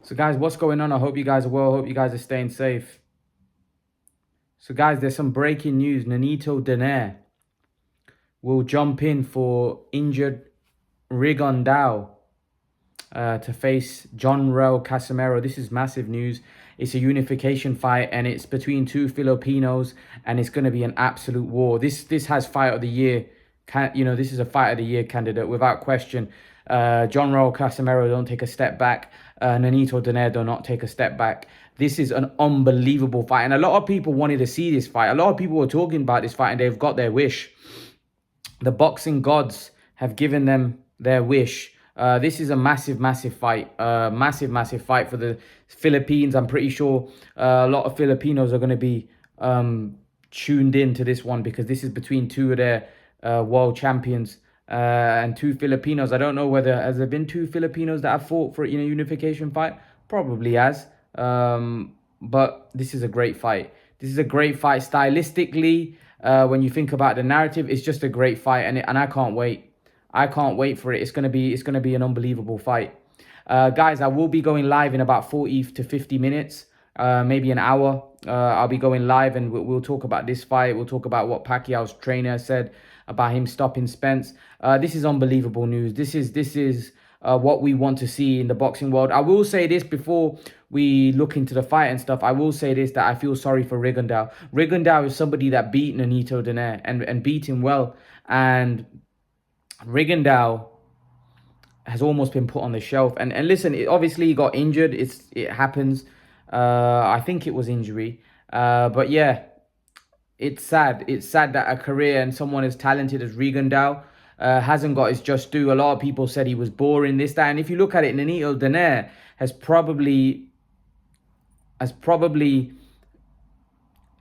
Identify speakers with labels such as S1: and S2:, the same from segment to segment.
S1: So guys, what's going on? I hope you guys are well. I hope you guys are staying safe. So guys, there's some breaking news. Nonito Donaire will jump in for injured Rigon to face Riel Casimero. This is massive news. It's a unification fight and it's between two Filipinos and it's going to be an absolute war. This has fight of the year. This is a fight of the year candidate without question. Riel Casimero don't take a step back. Nonito Donaire do not take a step back. This is an unbelievable fight. And a lot of people wanted to see this fight. A lot of people were talking about this fight and they've got their wish. The boxing gods have given them their wish. This is a massive fight. Massive fight for the Philippines. I'm pretty sure a lot of Filipinos are going to be tuned in to this one because this is between two of their world champions and two Filipinos. I don't know whether has there been two Filipinos that have fought for a unification fight. Probably has. But this is a great fight. This is a great fight stylistically. When you think about the narrative, it's just a great fight, and I can't wait. I can't wait for it. It's gonna be an unbelievable fight. Guys, I will be going live in about 40 to 50 minutes, maybe an hour. I'll be going live and we'll talk about this fight. We'll talk about what Pacquiao's trainer said about him stopping Spence. This is unbelievable news. This is what we want to see in the boxing world. I will say this before we look into the fight and stuff. I will say this, that I feel sorry for Rigondeaux. Rigondeaux is somebody that beat Nonito Donaire and beat him well. And Rigondeaux has almost been put on the shelf. And listen, obviously he got injured. It happens. I think it was injury. But yeah, it's sad. It's sad that a career and someone as talented as Rigondeaux hasn't got his just due. A lot of people said he was boring, this, that. And if you look at it, Nonito Donaire has probably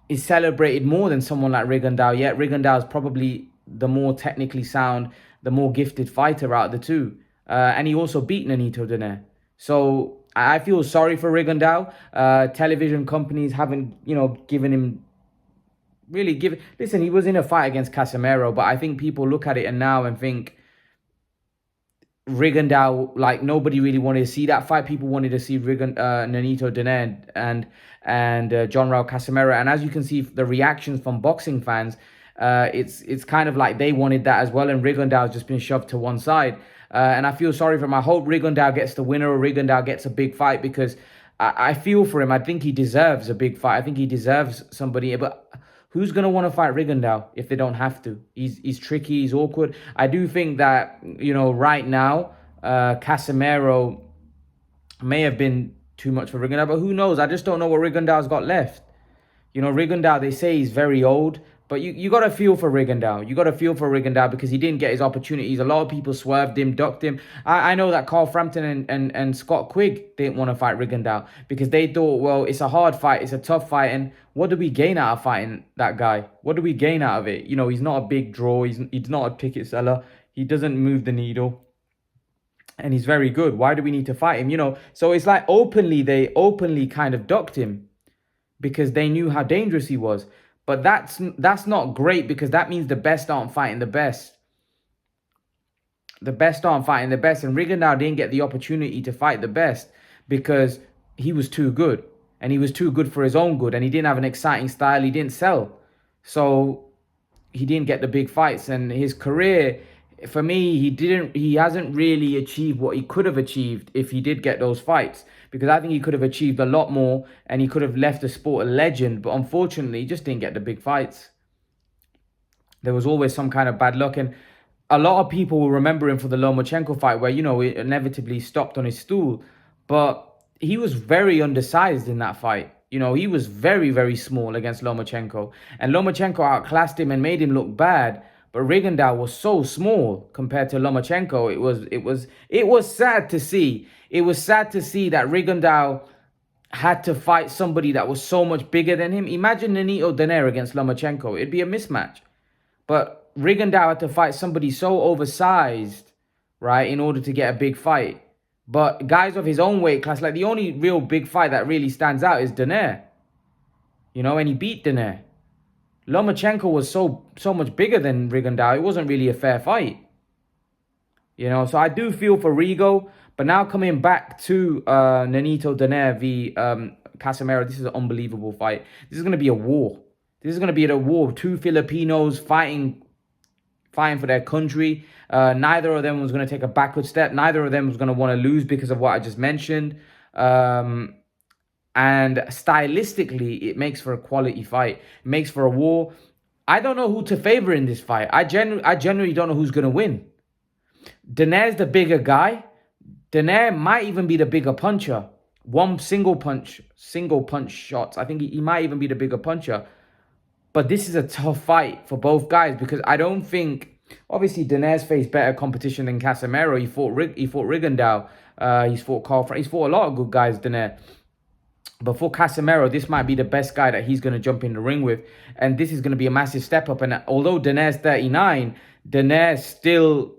S1: is celebrated more than someone like Rigondeaux. Yet Rigondeaux is probably the more technically sound, the more gifted fighter out of the two. And he also beat Nonito Donaire. So I feel sorry for Rigondeaux. Television companies haven't, given him listen, he was in a fight against Casimero, but I think people look at it and think Rigondeaux, like nobody really wanted to see that fight. People wanted to see Nonito Donaire and Riel Casimero. And as you can see, the reactions from boxing fans, it's kind of like they wanted that as well. And Rigondeaux's just been shoved to one side. And I feel sorry for him. I hope Rigondeaux gets the winner or Rigondeaux gets a big fight because I feel for him. I think he deserves a big fight. I think he deserves somebody. But who's going to want to fight Rigondeaux if they don't have to? He's tricky, he's awkward. I do think that, right now, Casimero may have been too much for Rigondeaux, but who knows? I just don't know what Rigondeaux's got left. Rigondeaux, they say he's very old, but you got to feel for Rigondeaux. You got to feel for Rigondeaux because he didn't get his opportunities. A lot of people swerved him, ducked him. I know that Carl Frampton and Scott Quigg didn't want to fight Rigondeaux because they thought, well, it's a hard fight, it's a tough fight, and what do we gain out of fighting that guy? What do we gain out of it? He's not a big draw. He's not a ticket seller. He doesn't move the needle. And he's very good. Why do we need to fight him? So it's like they openly kind of ducked him because they knew how dangerous he was. But that's not great because that means the best aren't fighting the best. The best aren't fighting the best. And Rigondeaux didn't get the opportunity to fight the best because he was too good. And he was too good for his own good. And he didn't have an exciting style. He didn't sell. So he didn't get the big fights. And his career, for me, he hasn't really achieved what he could have achieved if he did get those fights. Because I think he could have achieved a lot more and he could have left the sport a legend. But unfortunately, he just didn't get the big fights. There was always some kind of bad luck. And a lot of people will remember him for the Lomachenko fight where, it inevitably stopped on his stool. But he was very undersized in that fight. He was very, very small against Lomachenko. And Lomachenko outclassed him and made him look bad. But Rigondeaux was so small compared to Lomachenko. It was sad to see. It was sad to see that Rigondeaux had to fight somebody that was so much bigger than him. Imagine Nonito Donaire against Lomachenko. It'd be a mismatch. But Rigondeaux had to fight somebody so oversized, right, in order to get a big fight. But guys of his own weight class, like the only real big fight that really stands out is Donaire. And he beat Donaire. Lomachenko was so much bigger than Rigondeaux. It wasn't really a fair fight. So I do feel for Rigo, But now coming back to Nonito Donaire v Casimero, this is an unbelievable fight. This is going to be a war. This is going to be a war. Two Filipinos fighting for their country. Neither of them was going to take a backward step. Neither of them was going to want to lose because of what I just mentioned. And stylistically, it makes for a quality fight. It makes for a war. I don't know who to favor in this fight. I genuinely don't know who's going to win. Donaire's the bigger guy. Donaire might even be the bigger puncher. One single punch shots. I think he might even be the bigger puncher. But this is a tough fight for both guys because I don't think... Obviously, Donaire's faced better competition than Casimero. He fought Rigondeaux. He's fought Carl. He's fought a lot of good guys, Donaire. But for Casimero, this might be the best guy that he's going to jump in the ring with. And this is going to be a massive step up. And although Donaire's 39, Donaire's still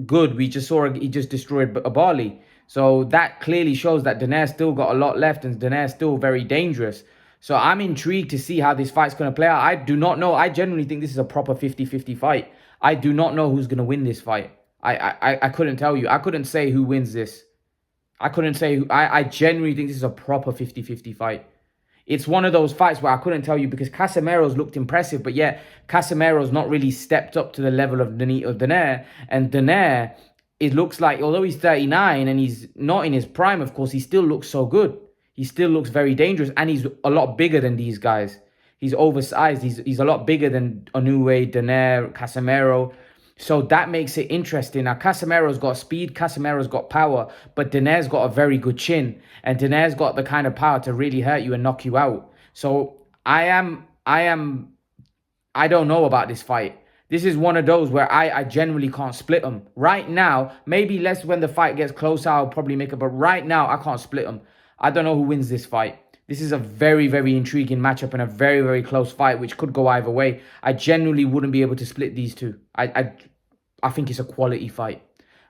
S1: good. We just saw he just destroyed Bali. So that clearly shows that Donaire's still got a lot left and Donaire's still very dangerous. So I'm intrigued to see how this fight's going to play out. I do not know. I genuinely think this is a proper 50-50 fight. I do not know who's going to win this fight. I couldn't tell you. I couldn't say who wins this. I couldn't say who. I genuinely think this is a proper 50-50 fight. It's one of those fights where I couldn't tell you because Casimero's looked impressive, but yet Casimero's not really stepped up to the level of Nonito Donaire. And Donaire, it looks like, although he's 39 and he's not in his prime, of course, he still looks so good. He still looks very dangerous, and he's a lot bigger than these guys. He's oversized. He's a lot bigger than Inoue, Donaire, Casimero. So that makes it interesting. Now, Casimero's got speed, Casimero's got power, but Donaire's got a very good chin, and Donaire's got the kind of power to really hurt you and knock you out. So I don't know about this fight. This is one of those where I generally can't split them. Right now, maybe less when the fight gets closer, I'll probably make it, but right now, I can't split them. I don't know who wins this fight. This is a very, very intriguing matchup and a very, very close fight, which could go either way. I genuinely wouldn't be able to split these two. I think it's a quality fight.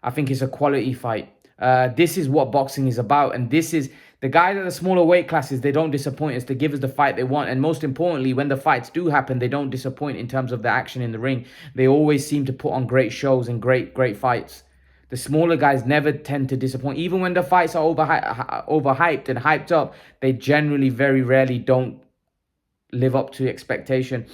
S1: I think it's a quality fight. This is what boxing is about. And this is the guys at the smaller weight classes. They don't disappoint us. They give us the fight they want. And most importantly, when the fights do happen, they don't disappoint in terms of the action in the ring. They always seem to put on great shows and great fights. The smaller guys never tend to disappoint. Even when the fights are overhyped and hyped up, they generally very rarely don't live up to expectation.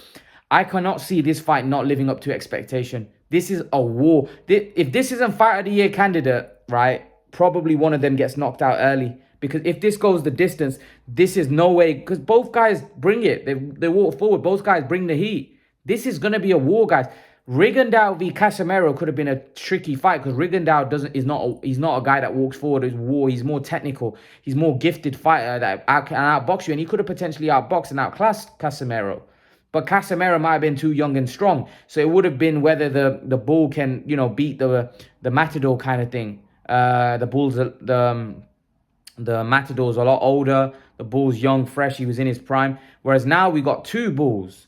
S1: I cannot see this fight not living up to expectation. This is a war. If this isn't Fight of the Year candidate, right, probably one of them gets knocked out early. Because if this goes the distance, this is no way. Because both guys bring it. They walk forward. Both guys bring the heat. This is going to be a war, guys. Rigondeaux v Casimero could have been a tricky fight because Rigondeaux he's not a guy that walks forward as war. He's more technical. He's more gifted fighter that can outbox you, and he could have potentially outboxed and outclassed Casimero. But Casimero might have been too young and strong, so it would have been whether the bull can beat the matador kind of thing. The matador's a lot older. The bull's young, fresh. He was in his prime. Whereas now we got two bulls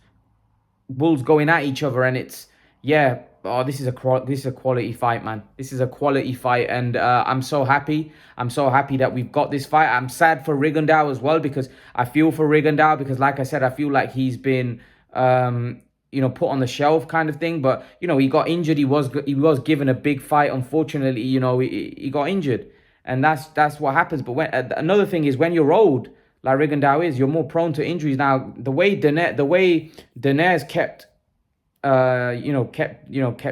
S1: going at each other, and it's. Yeah, this is a quality fight, man. This is a quality fight, and I'm so happy. I'm so happy that we've got this fight. I'm sad for Rigondeaux as well because I feel for Rigondeaux because, like I said, I feel like he's been, put on the shelf kind of thing. But he got injured. He was given a big fight. Unfortunately, he got injured, and that's what happens. But another thing is when you're old, like Rigondeaux is, you're more prone to injuries. Now the way Donaire's kept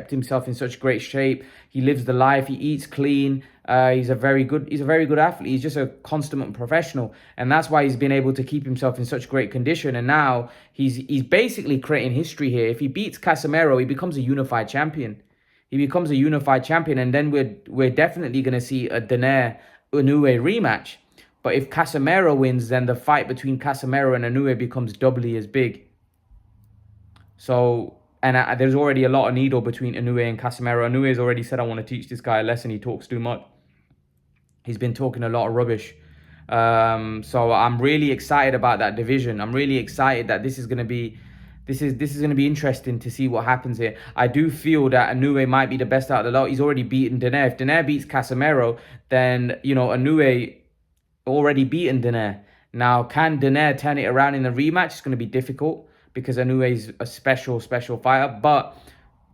S1: himself in such great shape. He lives the life. He eats clean. He's a very good athlete. He's just a consummate professional, and that's why he's been able to keep himself in such great condition. And now he's basically creating history here. If he beats Casimero, he becomes a unified champion. And then we're definitely going to see a Donaire Inoue rematch. But if Casimero wins, then the fight between Casimero and Inoue becomes doubly as big. So. And there's already a lot of needle between Inoue and Casimero. Inoue's already said, I want to teach this guy a lesson. He talks too much. He's been talking a lot of rubbish. So I'm really excited about that division. I'm really excited that this is going to be interesting to see what happens here. I do feel that Inoue might be the best out of the lot. He's already beaten Donaire. If Donaire beats Casimero, then, Inoue already beaten Donaire. Now, can Donaire turn it around in the rematch? It's going to be difficult, because Inoue's a special fighter. But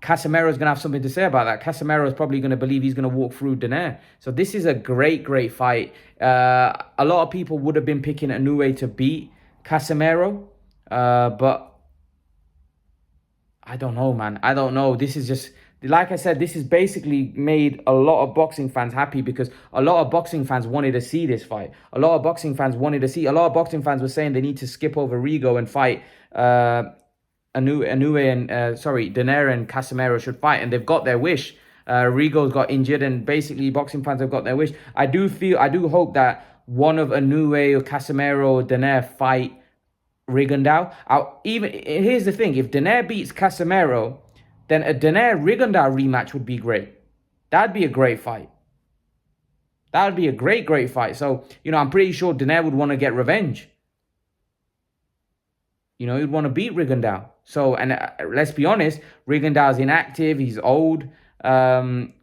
S1: Casimero is going to have something to say about that. Casimero is probably going to believe he's going to walk through Donaire. So this is a great, great fight. A lot of people would have been picking Inoue to beat Casimero, but I don't know, man. I don't know. This is just, like I said, this has basically made a lot of boxing fans happy because a lot of boxing fans wanted to see this fight. A lot of boxing fans were saying they need to skip over Rigo and fight Inoue and Donaire and Casimero should fight, and they've got their wish. Rigo's got injured, and basically boxing fans have got their wish. I do hope that one of Inoue or Casimero or Donaire fight Rigondeaux. Here's the thing: if Donaire beats Casimero, then a Donaire Rigondeaux rematch would be great. That'd be a great fight. That would be a great, great fight. So, I'm pretty sure Donaire would want to get revenge. He'd want to beat Rigondeaux. So, and let's be honest, Rigondeaux's inactive. He's old. Donaire's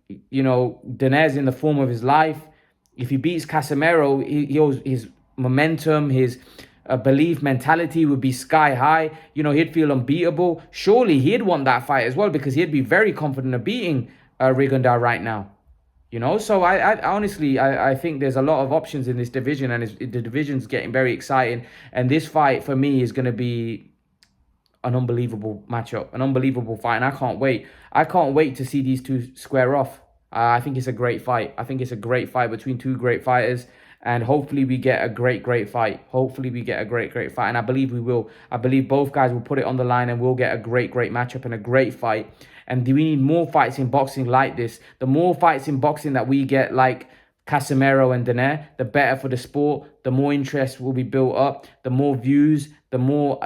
S1: in the form of his life. If he beats Casimero, his momentum, his belief mentality would be sky high. He'd feel unbeatable. Surely he'd want that fight as well because he'd be very confident of beating Rigondeaux right now. So I honestly think there's a lot of options in this division, and the division's getting very exciting. And this fight for me is going to be an unbelievable matchup, an unbelievable fight, and I can't wait. I can't wait to see these two square off. I think it's a great fight. I think it's a great fight between two great fighters, and hopefully we get a great, great fight. Hopefully we get a great, great fight, and I believe we will. I believe both guys will put it on the line, and we'll get a great, great matchup and a great fight. And we need more fights in boxing like this. The more fights in boxing that we get like Casimero and Donaire, the better for the sport. The more interest will be built up. The more views, the more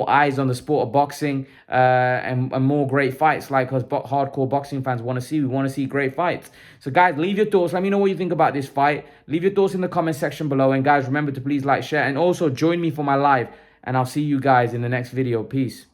S1: eyes on the sport of boxing, and more great fights like us hardcore boxing fans want to see. We want to see great fights. So guys, leave your thoughts. Let me know what you think about this fight. Leave your thoughts in the comment section below. And guys, remember to please like, share, and also join me for my live. And I'll see you guys in the next video. Peace.